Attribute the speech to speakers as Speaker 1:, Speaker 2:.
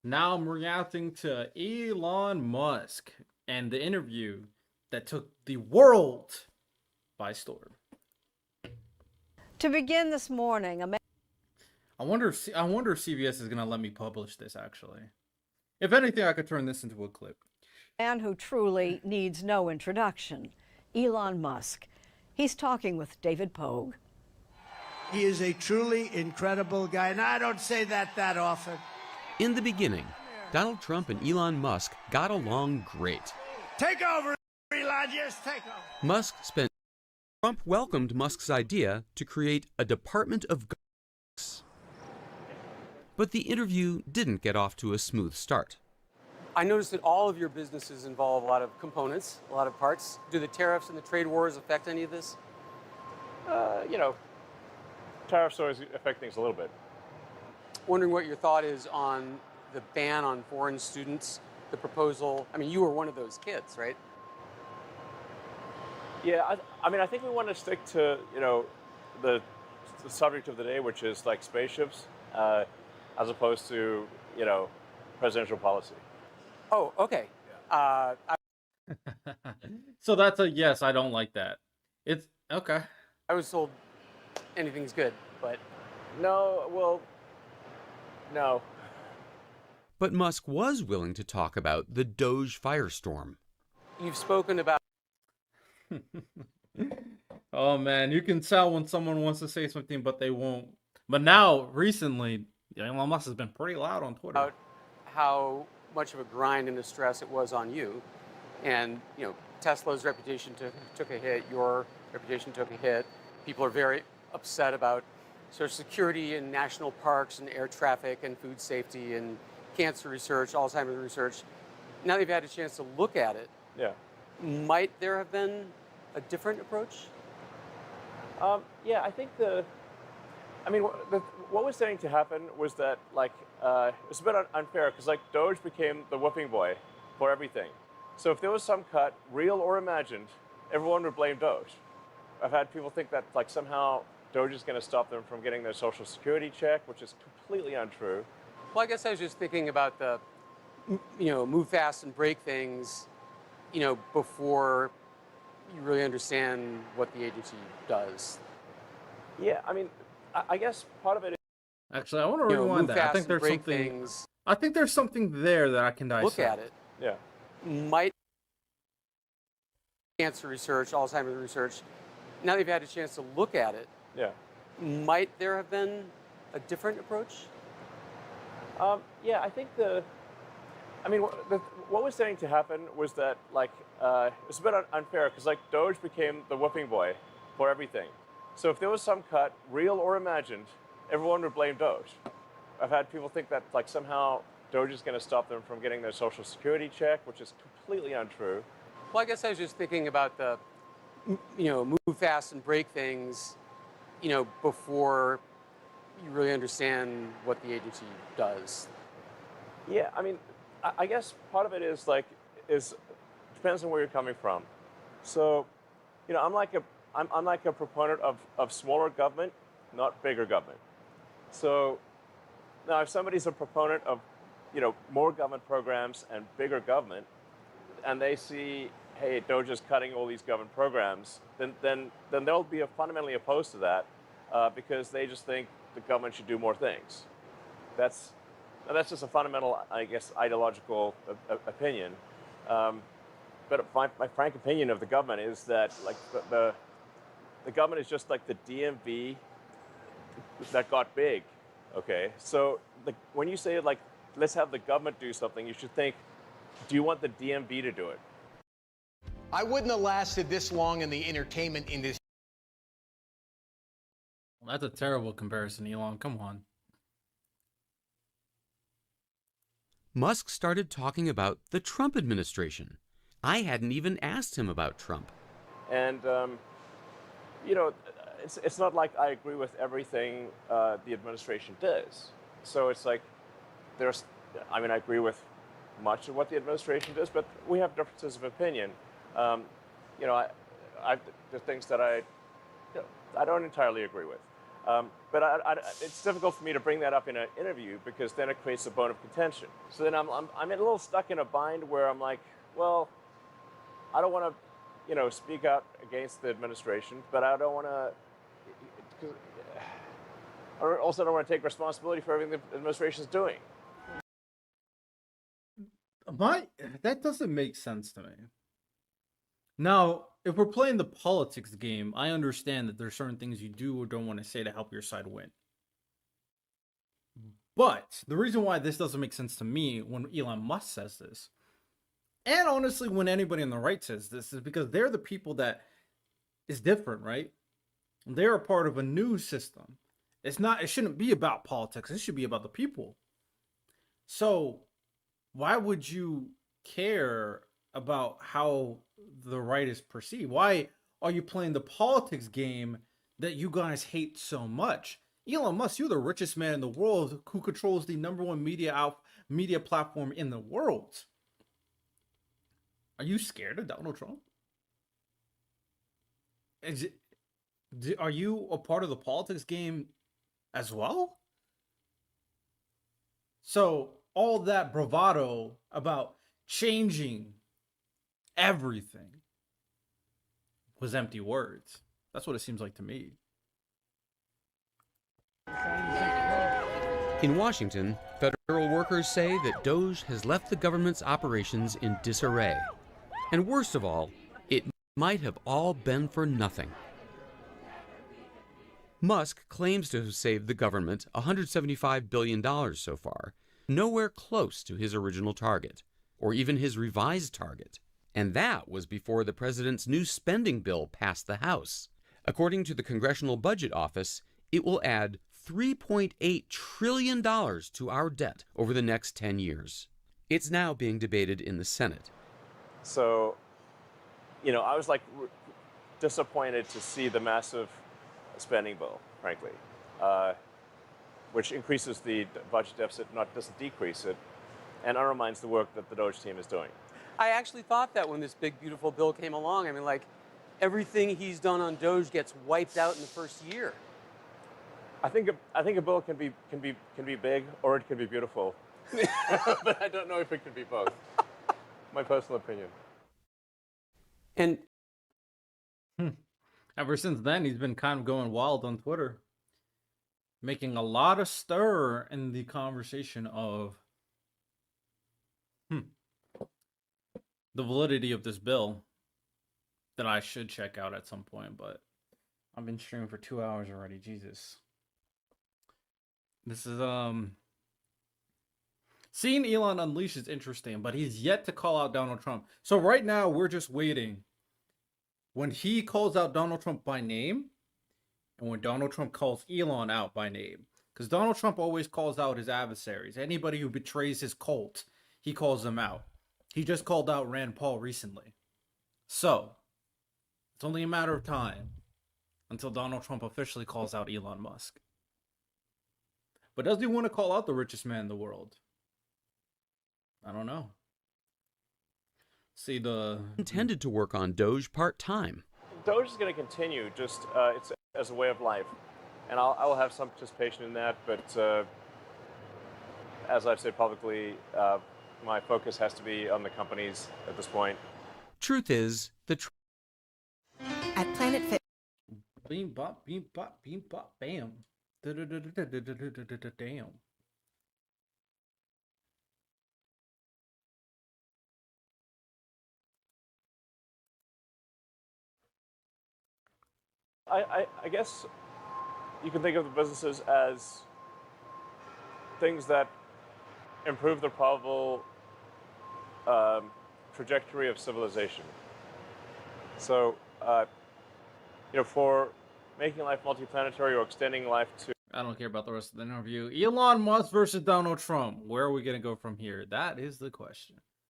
Speaker 1: Now I'm reacting to Elon Musk and the interview that took the world by storm.
Speaker 2: To begin this morning, a
Speaker 1: I wonder if CBS is gonna let me publish this. Actually, if anything, I could turn this into a clip.
Speaker 2: man who truly needs no introduction, Elon Musk. He's talking with David Pogue.
Speaker 3: He is a truly incredible guy, and I don't say that often.
Speaker 4: In the beginning, Donald Trump and Elon Musk got along great.
Speaker 3: Take over, Elon, just take over.
Speaker 4: Musk spent. Trump welcomed Musk's idea to create a Department of Governance. But the interview didn't get off to a smooth start.
Speaker 5: I noticed that all of your businesses involve a lot of components, a lot of parts. Do the tariffs and the trade wars affect any of this?
Speaker 6: You know, tariffs always affect things a little bit.
Speaker 5: Wondering what your thought is on the ban on foreign students, the proposal. I mean, you were one of those kids, right?
Speaker 6: Yeah, I think we want to stick to, the subject of the day, which is like spaceships, as opposed to, presidential policy.
Speaker 5: Oh, okay.
Speaker 1: So that's a yes. I don't like that. It's okay.
Speaker 5: I was told anything's good, but
Speaker 6: No.
Speaker 4: But Musk was willing to talk about the Doge firestorm.
Speaker 5: you've spoken about
Speaker 1: Oh man, you can tell when someone wants to say something, but they won't. But now, recently, Elon Musk has been pretty loud on Twitter.
Speaker 5: how much of a grind and a stress it was on you. And, Tesla's reputation took a hit, your reputation took a hit. People are very upset about Social Security and national parks and air traffic and food safety and cancer research, Alzheimer's research. Now they've had a chance to look at it.
Speaker 6: Yeah.
Speaker 5: Might there have been a different approach?
Speaker 6: Yeah, I think what was starting to happen was that, it's a bit unfair because, Doge became the whooping boy for everything. So if there was some cut, real or imagined, everyone would blame Doge. I've had people think that, somehow Doge is going to stop them from getting their Social Security check, which is completely untrue.
Speaker 5: Well, I guess I was just thinking about the, move fast and break things, before you really understand what the agency does.
Speaker 6: Yeah, I guess part of it is.
Speaker 1: Actually, I want to
Speaker 5: Move
Speaker 1: rewind that. I
Speaker 5: fast
Speaker 1: think
Speaker 5: and
Speaker 1: there's
Speaker 5: break
Speaker 1: something.
Speaker 5: things,
Speaker 1: I think there's something there that I can dissect.
Speaker 5: look at it.
Speaker 6: Yeah.
Speaker 5: Might cancer research, Alzheimer's research. Now they've had a chance to look at it.
Speaker 6: Yeah.
Speaker 5: Might there have been a different approach?
Speaker 6: Yeah, I think what was starting to happen was that, it's a bit unfair because, Doge became the whooping boy for everything. So if there was some cut, real or imagined, everyone would blame Doge. I've had people think that, somehow Doge is going to stop them from getting their Social Security check, which is completely untrue.
Speaker 5: Well, I guess I was just thinking about the, move fast and break things, before you really understand what the agency does.
Speaker 6: Yeah, I guess part of it is depends on where you're coming from. So, I'm like a proponent of smaller government, not bigger government. So now if somebody's a proponent of, more government programs and bigger government, and they see, hey, Doge is cutting all these government programs, then they'll be fundamentally opposed to that because they just think the government should do more things. That's just a fundamental, I guess, ideological opinion. But my frank opinion of the government is that, the government is just like the DMV that got big. Okay, so when you say let's have the government do something, you should think, do you want the DMV to do it?
Speaker 7: I wouldn't have lasted this long in the entertainment industry.
Speaker 1: Well, that's a terrible comparison, Elon. Come on.
Speaker 4: Musk started talking about the Trump administration. I hadn't even asked him about Trump.
Speaker 6: And it's not like I agree with everything the administration does. So it's like I agree with much of what the administration does, but we have differences of opinion. There are things that I don't entirely agree with. It's difficult for me to bring that up in an interview because then it creates a bone of contention. So then I'm a little stuck in a bind where I'm like, well, I don't want to, speak out against the administration, but I don't want to. I also don't want to take responsibility for everything the administration is doing.
Speaker 1: That doesn't make sense to me. Now, if we're playing the politics game, I understand that there's certain things you do or don't want to say to help your side win. But the reason why this doesn't make sense to me when Elon Musk says this, and honestly when anybody on the right says this, is because they're the people that is different, right? They're a part of a new system. It shouldn't be about politics. It should be about the people. So why would you care about how the right is perceived? Why are you playing the politics game that you guys hate so much? Elon Musk, you're the richest man in the world who controls the #1 media platform in the world. Are you scared of Donald Trump? Are you a part of the politics game as well? So all that bravado about changing everything was empty words. That's what it seems like to me.
Speaker 4: In Washington, federal workers say that Doge has left the government's operations in disarray. And worst of all, it might have all been for nothing. Musk claims to have saved the government $175 billion so far, nowhere close to his original target, or even his revised target. And that was before the president's new spending bill passed the House. According to the Congressional Budget Office, it will add $3.8 trillion to our debt over the next 10 years. It's now being debated in the Senate.
Speaker 6: So, I was disappointed to see the massive spending bill, frankly, which increases the budget deficit, doesn't decrease it, and undermines the work that the Doge team is doing.
Speaker 5: I actually thought that when this big, beautiful bill came along. I mean, everything he's done on Doge gets wiped out in the first year.
Speaker 6: I think a bill can be big or it can be beautiful, but I don't know if it can be both. My personal opinion.
Speaker 5: And
Speaker 1: Ever since then, he's been kind of going wild on Twitter, making a lot of stir in the conversation of the validity of this bill that I should check out at some point, but I've been streaming for 2 hours already. Jesus. This is seeing Elon unleash is interesting, but he's yet to call out Donald Trump. So right now we're just waiting. When he calls out Donald Trump by name, and when Donald Trump calls Elon out by name, because Donald Trump always calls out his adversaries. Anybody who betrays his cult, he calls them out. He just called out Rand Paul recently. So, it's only a matter of time until Donald Trump officially calls out Elon Musk. But does he want to call out the richest man in the world? I don't know. See,
Speaker 4: intended to work on Doge part-time.
Speaker 6: Doge is going to continue, just it's as a way of life, and I will have some participation in that. But as I've said publicly, my focus has to be on the companies at this point.
Speaker 4: Truth is,
Speaker 8: at Planet Fit.
Speaker 1: Beam bop, bam. Damn.
Speaker 6: I guess you can think of the businesses as things that improve the probable trajectory of civilization. So, for making life multiplanetary or extending life to...
Speaker 1: I don't care about the rest of the interview. Elon Musk versus Donald Trump. Where are we going to go from here? That is the question.